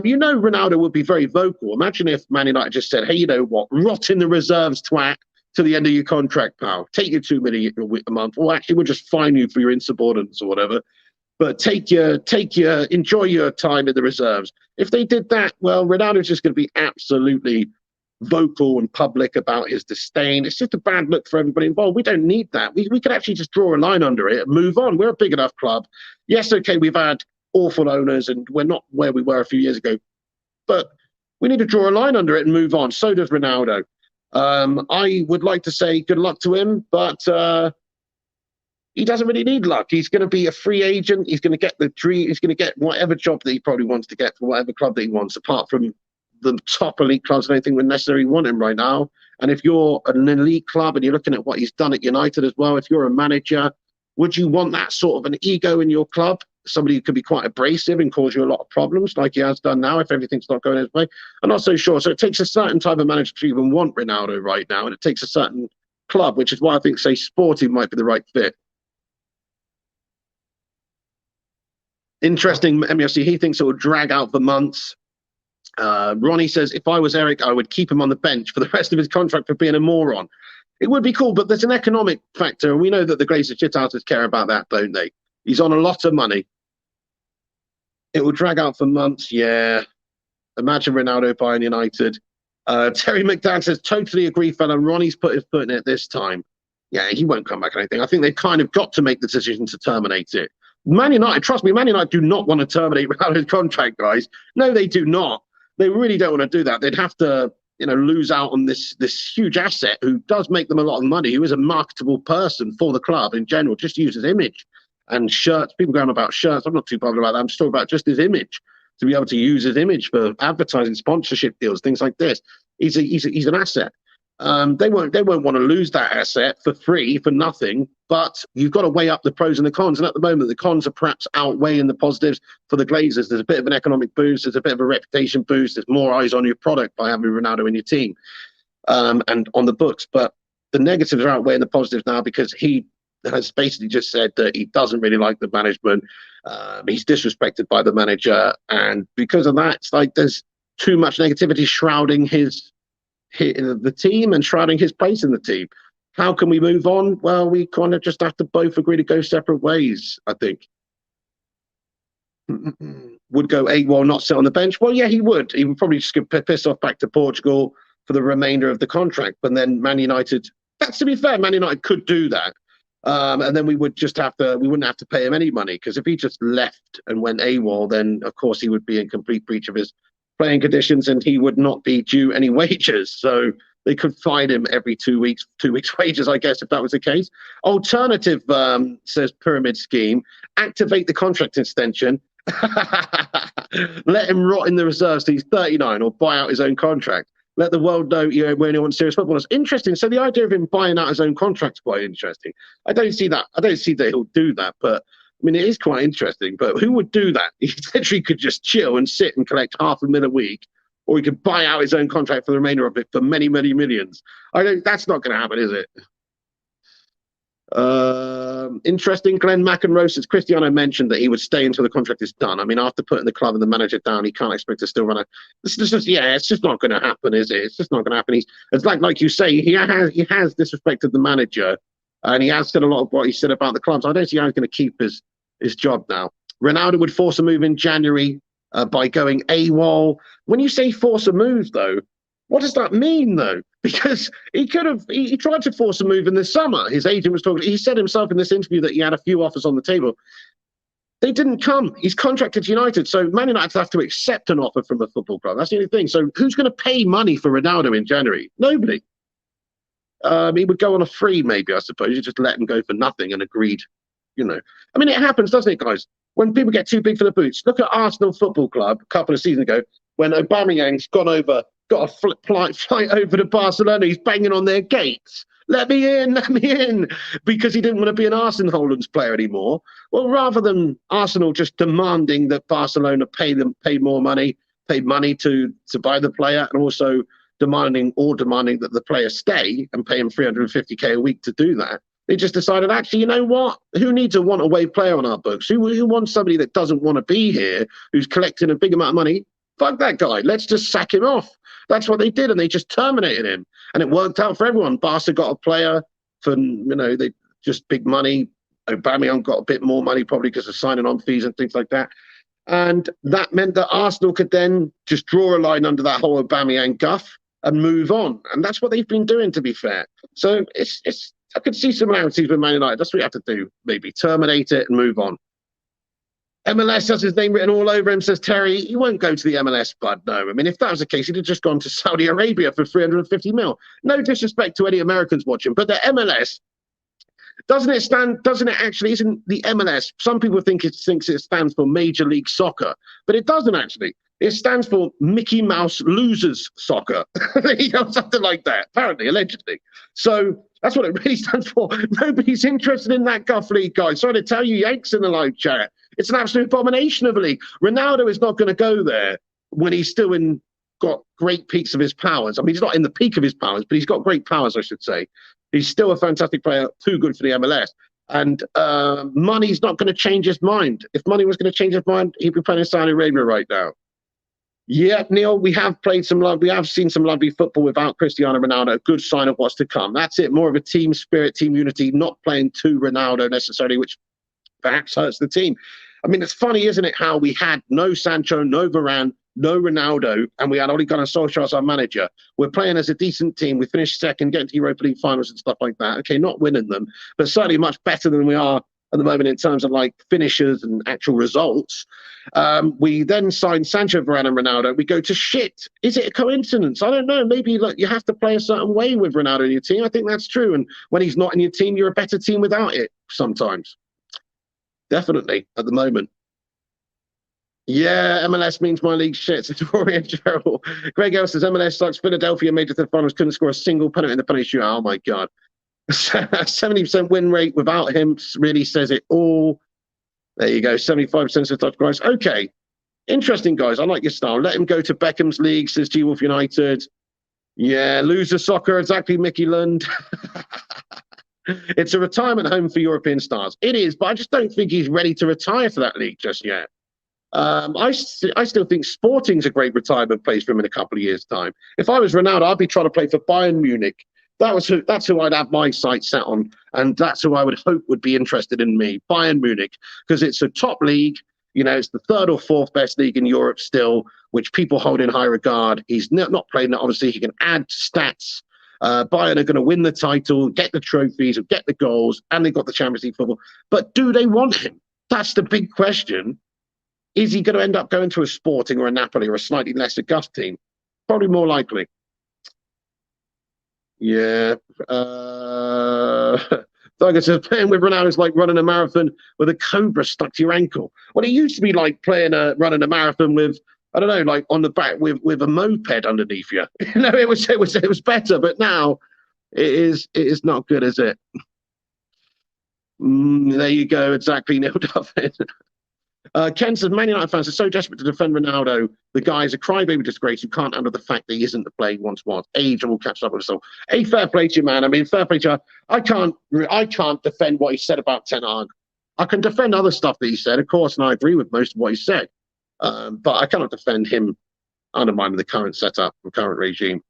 You know, Ronaldo would be very vocal. Imagine if Man United just said, "Hey, you know what? Rot in the reserves, twat, to the end of your contract, pal. Take your $2 million a month, or actually we'll just fine you for your insubordinance or whatever. But enjoy your time in the reserves." If they did that, well, Ronaldo's just going to be absolutely vocal and public about his disdain. It's just a bad look for everybody involved. We don't need that. We could actually just draw a line under it and move on. We're a big enough club. Yes, okay, we've had awful owners and we're not where we were a few years ago, but we need to draw a line under it and move on. So does Ronaldo. I would like to say good luck to him, but he doesn't really need luck. He's going to be a free agent. He's going to get the dream. He's going to get whatever job that he probably wants to get for whatever club that he wants, apart from the top elite clubs. I don't think we necessarily want him right now. And if you're an elite club and you're looking at what he's done at United as well, if you're a manager, would you want that sort of an ego in your club? Somebody who could be quite abrasive and cause you a lot of problems like he has done now if everything's not going his way? I'm not so sure. So it takes a certain type of manager to even want Ronaldo right now. And it takes a certain club, which is why I think, say, Sporting might be the right fit. Interesting, MFC. He thinks it will drag out for months. Ronnie says, if I was Eric, I would keep him on the bench for the rest of his contract for being a moron. It would be cool, but there's an economic factor, and we know that the Glazers shithouses care about that, don't they? He's on a lot of money. It will drag out for months, yeah. Imagine Ronaldo buying United. Terry McDan says, totally agree, fella. Ronnie's put his foot in it this time. Yeah, he won't come back, I think. I think they've kind of got to make the decision to terminate it. Man United, trust me, Man United do not want to terminate Ronaldo's contract, guys. No, they do not. They really don't want to do that. They'd have to, lose out on this huge asset who does make them a lot of money, who is a marketable person for the club in general, just use his image and shirts. People going about shirts. I'm not too bothered about that. I'm just talking about just his image, to be able to use his image for advertising, sponsorship deals, things like this. He's an asset. They won't want to lose that asset for free, for nothing, but you've got to weigh up the pros and the cons. And at the moment, the cons are perhaps outweighing the positives for the Glazers. There's a bit of an economic boost. There's a bit of a reputation boost. There's more eyes on your product by having Ronaldo in your team and on the books. But the negatives are outweighing the positives now because he has basically just said that he doesn't really like the management. He's disrespected by the manager. And because of that, it's like there's too much negativity shrouding the team and shrouding his place in the team. How can we move on? Well, we kind of just have to both agree to go separate ways, I think. Would go AWOL, not sit on the bench? Well, yeah, he would. He would probably just get pissed off back to Portugal for the remainder of the contract. But then Man United, that's to be fair, Man United could do that. And then we wouldn't have to pay him any money, because if he just left and went AWOL, then of course he would be in complete breach of his playing conditions and he would not be due any wages. So they could fine him every 2 weeks wages, I guess, if that was the case. Alternative, says Pyramid Scheme, activate the contract extension, let him rot in the reserves till he's 39 or buy out his own contract. Let the world know when he wants serious football. It's interesting. So the idea of him buying out his own contract is quite interesting. I don't see that he'll do that, but I mean, it is quite interesting. But who would do that? He literally could just chill and sit and collect $500,000 a week or he could buy out his own contract for the remainder of it for many, many millions. I don't. That's not going to happen, is it? Interesting. Glenn McEnroe says Cristiano mentioned that he would stay until the contract is done. I mean, after putting the club and the manager down, he can't expect to still run it. This is just, yeah, it's just not going to happen, is it? It's just not going to happen. It's like you say, he has disrespected the manager, and he has said a lot of what he said about the clubs. I don't see how he's going to keep his job now. Ronaldo would force a move in January by going AWOL. When you say force a move, though, what does that mean, though? Because he tried to force a move in the summer. His agent was talking. He said himself in this interview that he had a few offers on the table. They didn't come. He's contracted to United, so Man United have to accept an offer from a football club. That's the only thing. So who's going to pay money for Ronaldo in January? Nobody. He would go on a free, maybe, I suppose. You just let him go for nothing and agreed, you know. I mean, it happens, doesn't it, guys? When people get too big for the boots. Look at Arsenal Football Club a couple of seasons ago when Aubameyang's got a flight over to Barcelona. He's banging on their gates. Let me in, because he didn't want to be an Arsene Holland's player anymore. Well, rather than Arsenal just demanding that Barcelona pay money to buy the player, and also demanding that the player stay and pay him 350k a week to do that, they just decided, actually, you know what? Who needs a want-away player on our books? Who wants somebody that doesn't want to be here, who's collecting a big amount of money? Fuck that guy. Let's just sack him off. That's what they did, and they just terminated him. And it worked out for everyone. Barca got a player for, they just big money. Aubameyang got a bit more money, probably because of signing on fees and things like that. And that meant that Arsenal could then just draw a line under that whole Aubameyang guff and move on. And that's what they've been doing, to be fair. So I could see similarities with Man United. That's what you have to do. Maybe terminate it and move on. MLS has his name written all over him, says Terry. He won't go to the MLS, bud. No. I mean, if that was the case, he'd have just gone to Saudi Arabia for 350 mil. No disrespect to any Americans watching, but the MLS, isn't the MLS? Some people think it stands for Major League Soccer, but it doesn't actually. It stands for Mickey Mouse Losers Soccer. Something like that, apparently, allegedly. So that's what it really stands for. Nobody's interested in that guff league, guys. Sorry to tell you, Yanks in the live chat. It's an absolute abomination of a league. Ronaldo is not going to go there when he's still got great peaks of his powers. I mean, he's not in the peak of his powers, but he's got great powers, I should say. He's still a fantastic player, too good for the MLS. And money's not going to change his mind. If money was going to change his mind, he'd be playing in Saudi Arabia right now. Yeah, Neil, we have seen some lovely football without Cristiano Ronaldo. A good sign of what's to come. That's it. More of a team spirit, team unity, not playing to Ronaldo necessarily, which perhaps hurts the team. I mean, it's funny, isn't it, how we had no Sancho, no Varane, no Ronaldo, and we had Ole Gunnar Solskjaer as our manager. We're playing as a decent team. We finished second, getting to Europa League finals and stuff like that. Okay, not winning them, but certainly much better than we are at the moment in terms of like finishers and actual results. We then signed Sancho, Varane and Ronaldo. We go to shit. Is it a coincidence? I don't know. Maybe you have to play a certain way with Ronaldo in your team. I think that's true. And when he's not in your team, you're a better team without it sometimes. Definitely at the moment. Yeah, MLS means my league shit. It's Rory and Gerald. Greg L says MLS sucks. Philadelphia made it to the finals, couldn't score a single penalty in the penalty shootout. Oh my God. 70% win rate without him really says it all. There you go. 75% of touch guys. Okay. Interesting, guys. I like your style. Let him go to Beckham's league, says G Wolf United. Yeah, loser soccer. Exactly, Mickey Lund. It's a retirement home for European stars. It is, but I just don't think he's ready to retire for that league just yet. I still think Sporting's a great retirement place for him in a couple of years' time. If I was Ronaldo, I'd be trying to play for Bayern Munich. That's who I'd have my sights set on, and that's who I would hope would be interested in me, Bayern Munich, because it's a top league. It's the third or fourth best league in Europe still, which people hold in high regard. He's not playing that. Obviously, he can add stats. Bayern are going to win the title, get the trophies, get the goals, and they've got the Champions League football. But do they want him? That's the big question. Is he going to end up going to a Sporting or a Napoli or a slightly less august team? Probably more likely. Yeah. Thugger says, playing with Ronaldo is like running a marathon with a cobra stuck to your ankle. Well, it used to be like running a marathon with, I don't know, like on the back with a moped underneath you. It was better, but now it is not good, is it? There you go, exactly, Neil Duffin. Ken says, Man United fans are so desperate to defend Ronaldo. The guy is a crybaby disgrace who can't handle the fact that he isn't the player he once was. Age will catch up with us all. Hey, fair play to you, man. I mean, fair play to you. I can't defend what he said about Ten Hag. I can defend other stuff that he said, of course, and I agree with most of what he said. But I cannot defend him undermining the current setup, the current regime.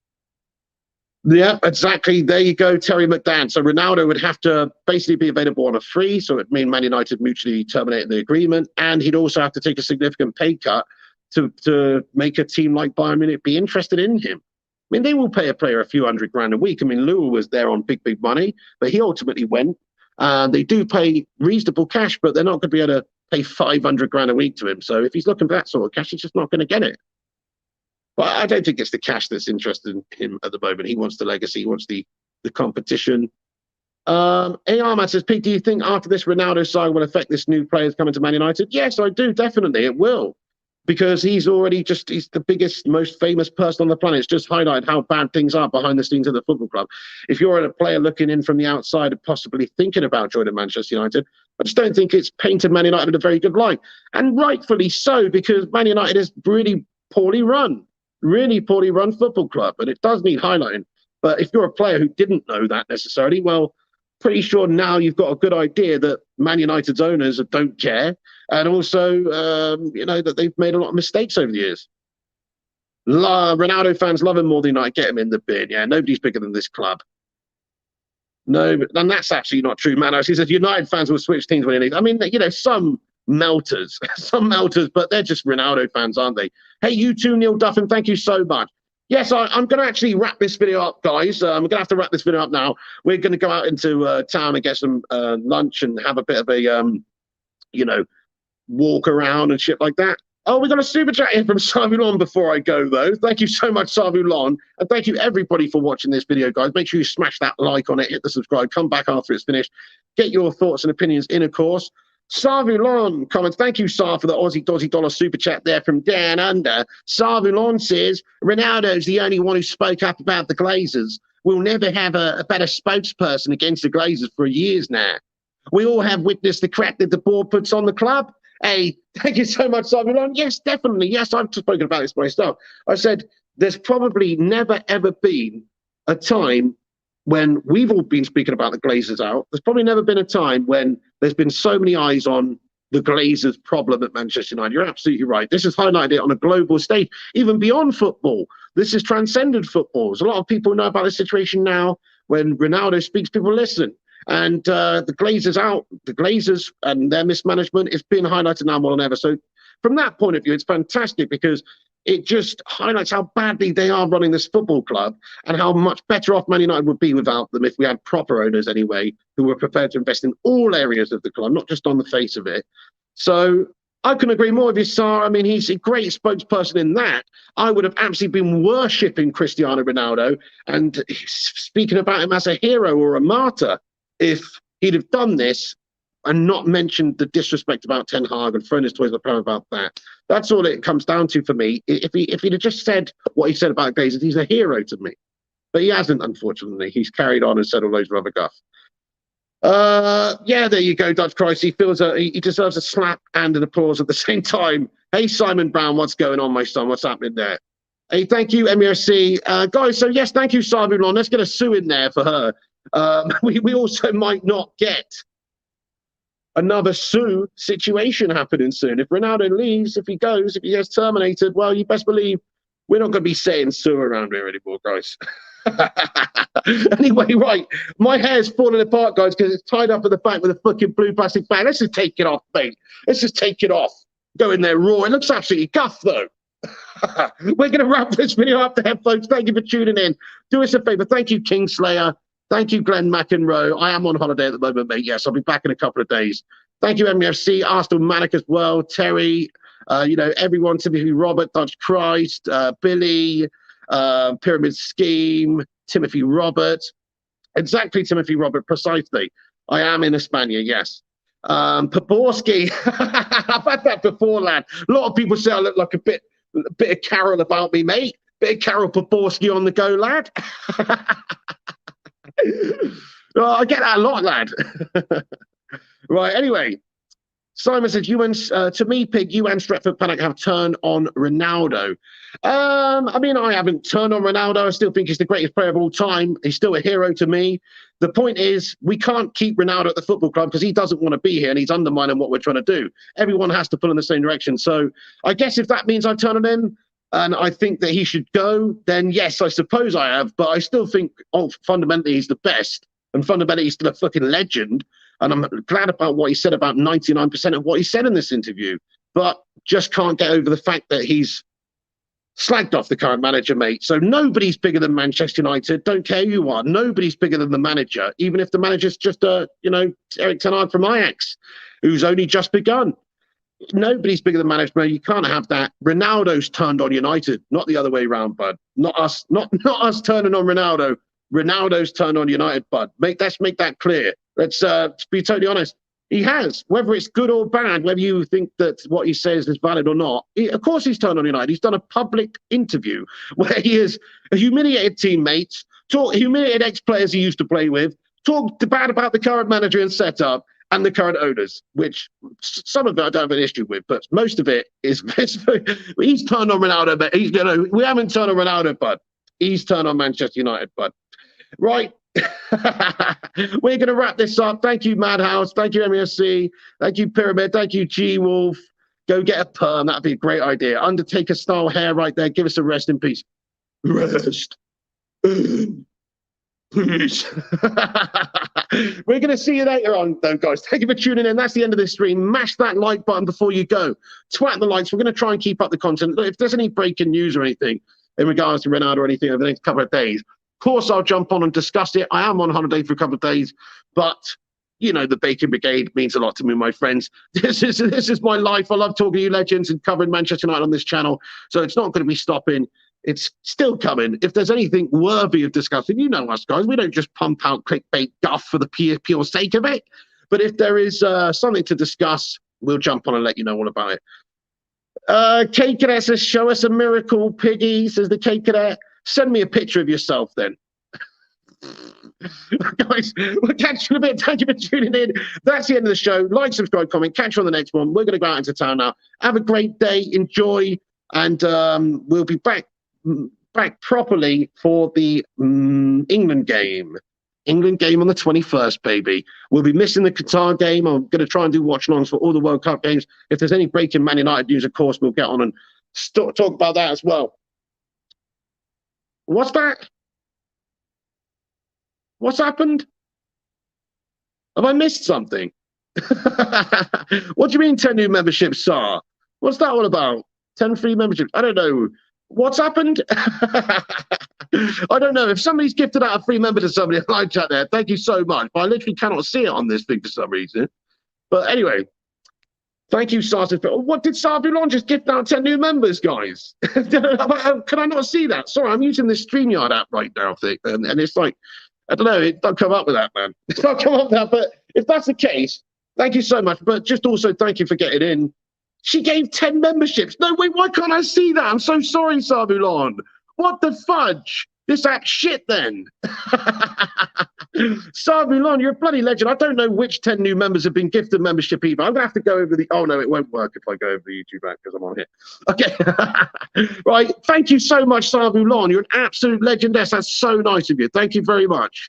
Yeah, exactly. There you go, Terry McDan. So Ronaldo would have to basically be available on a free, so it mean Man United mutually terminated the agreement, and he'd also have to take a significant pay cut to make a team like Bayern Munich be interested in him. I mean, they will pay a player a few $100,000 a week. I mean, Lua was there on big money, but he ultimately went. They do pay reasonable cash, but they're not going to be able to pay $500,000 a week to him. So if he's looking for that sort of cash, he's just not going to get it. But I don't think it's the cash that's interested in him at the moment. He wants the legacy. He wants the competition. Ahmad says, Pete, do you think after this Ronaldo sign will affect this new players coming to Man United? Yes, I do. Definitely. It will. Because he's the biggest, most famous person on the planet. It's just highlighted how bad things are behind the scenes of the football club. If you're a player looking in from the outside and possibly thinking about joining Manchester United, I just don't think it's painted Man United in a very good light. And rightfully so, because Man United is really poorly run football club, and it does need highlighting. But if you're a player who didn't know that necessarily, well, pretty sure now you've got a good idea that Man United's owners don't care, and also, that they've made a lot of mistakes over the years. Ronaldo fans love him more than United. Get him in the bin. Yeah, nobody's bigger than this club. No, and that's actually not true, man. He says United fans will switch teams when they need. I mean, some melters, but they're just Ronaldo fans, aren't they? Hey, you too, Neil Duffin, thank you so much. Yes, I'm going to actually wrap this video up, guys. I'm going to have to wrap this video up now. We're going to go out into town and get some lunch and have a bit of a, walk around and shit like that. Oh, we got a super chat here from Savulon before I go, though. Thank you so much, Savulon. And thank you, everybody, for watching this video, guys. Make sure you smash that like on it, hit the subscribe, come back after it's finished. Get your thoughts and opinions in, of course. Savulon comments, thank you, Sar, for the Aussie Dozzy dollar super chat there from Dan Under. Savulon says, Ronaldo's the only one who spoke up about the Glazers. We'll never have a better spokesperson against the Glazers for years now. We all have witnessed the crap that the board puts on the club. Hey, thank you so much, Savulon. Yes, definitely. Yes, I've spoken about this myself. I said, there's probably never, ever been a time when we've all been speaking about the Glazers out. There's probably never been a time when there's been so many eyes on the Glazers problem at Manchester United. You're absolutely right. This has highlighted it on a global stage, even beyond football. This has transcended football. There's a lot of people know about the situation now. When Ronaldo speaks, people listen. And the Glazers and their mismanagement is being highlighted now more than ever. So from that point of view, it's fantastic because it just highlights how badly they are running this football club and how much better off Man United would be without them if we had proper owners anyway, who were prepared to invest in all areas of the club, not just on the face of it. So I can agree more with you, Sarah. I mean, he's a great spokesperson in that. I would have absolutely been worshipping Cristiano Ronaldo and speaking about him as a hero or a martyr if he'd have done this and not mentioned the disrespect about Ten Hag and thrown his toys in the pram about that. That's all it comes down to for me. If he'd have just said what he said about Glazers, he's a hero to me. But he hasn't, unfortunately. He's carried on and said all those other guff. Yeah, there you go, Dutch Christ. He feels he deserves a slap and an applause at the same time. Hey, Simon Brown, what's going on, my son? What's happening there? Hey, thank you, MERC. Guys, so yes, thank you, Sabulon. Let's get a sue in there for her. We also might not get another sue situation happening soon. If Ronaldo leaves, if he gets terminated, well, you best believe we're not going to be saying sue around here anymore, guys. Anyway, right, my hair's falling apart, guys, because it's tied up at the back with a fucking blue plastic bag. Let's just take it off, mate. Let's just take it off. Go in there raw. It looks absolutely guff, though. We're going to wrap this video up there, folks. Thank you for tuning in. Do us a favor. Thank you, Kingslayer. Thank you, Glenn McEnroe. I am on holiday at the moment, mate. Yes, I'll be back in a couple of days. Thank you, MFC, Arsenal Manic as well, Terry, everyone, Timothy Robert, Dutch Christ, Billy, Pyramid Scheme, Timothy Robert. Exactly, Timothy Robert, precisely. I am in España, yes. Poborski, I've had that before, lad. A lot of people say I look like a bit of Carol about me, mate. Bit of Carol Poborski on the go, lad. I get that a lot, lad. Right, anyway, Simon says, to me, Pig, you and Stretford Paddock have turned on Ronaldo. I mean, I haven't turned on Ronaldo. I still think he's the greatest player of all time. He's still a hero to me. The point is, we can't keep Ronaldo at the football club because he doesn't want to be here and he's undermining what we're trying to do. Everyone has to pull in the same direction. So I guess if that means I turn on him and I think that he should go, then yes, I suppose I have. But I still think fundamentally he's the best. And fundamentally he's still a fucking legend. And I'm glad about what he said about 99% of what he said in this interview. But just can't get over the fact that he's slagged off the current manager, mate. So nobody's bigger than Manchester United. Don't care who you are. Nobody's bigger than the manager, even if the manager's just Eric Ten Hag from Ajax, who's only just begun. Nobody's bigger than management. You can't have that. Ronaldo's turned on United, not the other way around, bud. Not us. Not us turning on Ronaldo. Ronaldo's turned on United, bud. Let's make that clear. Let's be totally honest. He has, whether it's good or bad, whether you think that what he says is valid or not. Of course, he's turned on United. He's done a public interview where he has humiliated teammates, humiliated ex-players he used to play with, talked bad about the current manager and setup and the current owners, which some of it I don't have an issue with, but most of it is he's turned on Ronaldo. But we haven't turned on Ronaldo, bud. He's turned on Manchester United, bud. Right. We're going to wrap this up. Thank you, Madhouse. Thank you, MESC. Thank you, Pyramid. Thank you, G-Wolf. Go get a perm. That'd be a great idea. Undertaker-style hair right there. Give us a rest in peace. Rest. Please. We're going to see you later on, though, guys. Thank you for tuning in. That's the end of this stream. Mash that like button before you go. Twat the likes. We're going to try and keep up the content. Look, if there's any breaking news or anything in regards to Ronaldo or anything over the next couple of days, of course, I'll jump on and discuss it. I am on holiday for a couple of days, but the Bacon Brigade means a lot to me, my friends. This is my life. I love talking to you legends and covering Manchester United on this channel, so it's not going to be stopping. It's still coming. If there's anything worthy of discussing, you know us, guys. We don't just pump out clickbait guff for the pure sake of it. But if there is something to discuss, we'll jump on and let you know all about it. K Cadet says, show us a miracle, Piggy, says the K Cadet. Send me a picture of yourself then. Guys, we'll catch you in a bit. Thank you for tuning in. That's the end of the show. Like, subscribe, comment. Catch you on the next one. We're going to go out into town now. Have a great day. Enjoy. And we'll be back properly for the England game. England game on the 21st, baby. We'll be missing the Qatar game. I'm going to try and do watch-alongs for all the World Cup games. If there's any breaking Man United news, of course, we'll get on and talk about that as well. What's that? What's happened? Have I missed something? What do you mean 10 new memberships, Sar? What's that all about? 10 free memberships? I don't know. What's happened? I don't know. If somebody's gifted out a free member to somebody in the live chat there, thank you so much. But I literally cannot see it on this thing for some reason. But anyway, thank you, Sar. What did Sarbulon just gift out 10 new members, guys? Can I not see that? Sorry, I'm using this StreamYard app right now, and it's like, I don't know, it don't come up with that, man. It's not come up with that, but if that's the case, thank you so much. But just also thank you for getting in. She gave 10 memberships. No, wait, why can't I see that? I'm so sorry, Sarbulon. What the fudge? This act shit then. Sarbulon, you're a bloody legend. I don't know which 10 new members have been gifted membership either. I'm going to have to go over the... Oh, no, it won't work if I go over the YouTube app because I'm on here. Okay. Right. Thank you so much, Sarbulon. You're an absolute legendess. That's so nice of you. Thank you very much.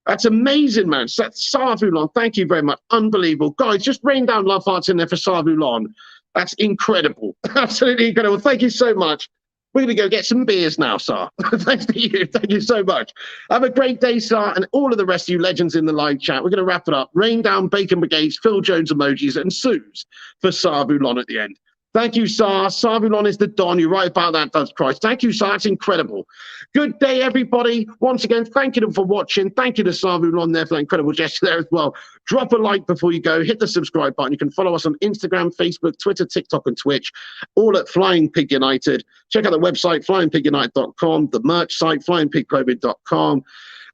That's amazing, man. Sarbulon, thank you very much. Unbelievable. Guys, just rain down love hearts in there for Sarbulon. That's incredible. Absolutely incredible. Thank you so much. We're going to go get some beers now, Sar. Thanks to you. Thank you so much. Have a great day, Sar, and all of the rest of you legends in the live chat. We're going to wrap it up. Rain down Bacon Brigades, Phil Jones emojis, and Sues for Sarbulon at the end. Thank you, Sar. Sarbulon is the Don. You're right about that, does Christ. Thank you, Sar. That's incredible. Good day, everybody. Once again, thank you for watching. Thank you to Sarbulon there for that incredible gesture there as well. Drop a like before you go. Hit the subscribe button. You can follow us on Instagram, Facebook, Twitter, TikTok, and Twitch, all at Flying Pig United. Check out the website, flyingpigunited.com, the merch site, flyingpigclothing.com.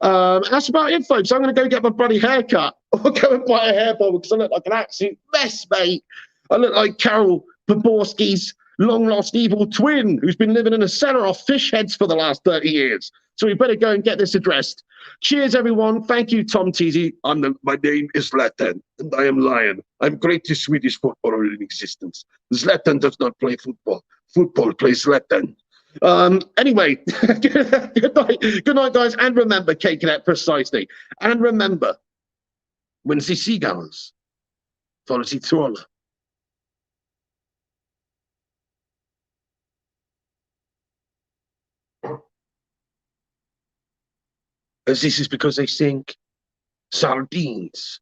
That's about it, folks. I'm going to go get my bloody haircut or go and buy a hair bowl because I look like an absolute mess, mate. I look like Carol Poborski's long-lost evil twin who's been living in a cellar off fish heads for the last 30 years. So we better go and get this addressed. Cheers, everyone. Thank you, Tom Teasy. My name is Zlatan, and I am Lion. I'm greatest Swedish footballer in existence. Zlatan does not play football. Football plays Zlatan. Anyway, good night, guys. And remember, cake it out precisely. And remember, when the seagulls follow the trawler, as this is because they think sardines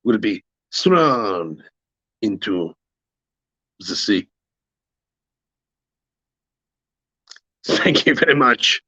will be thrown into the sea. Thank you very much.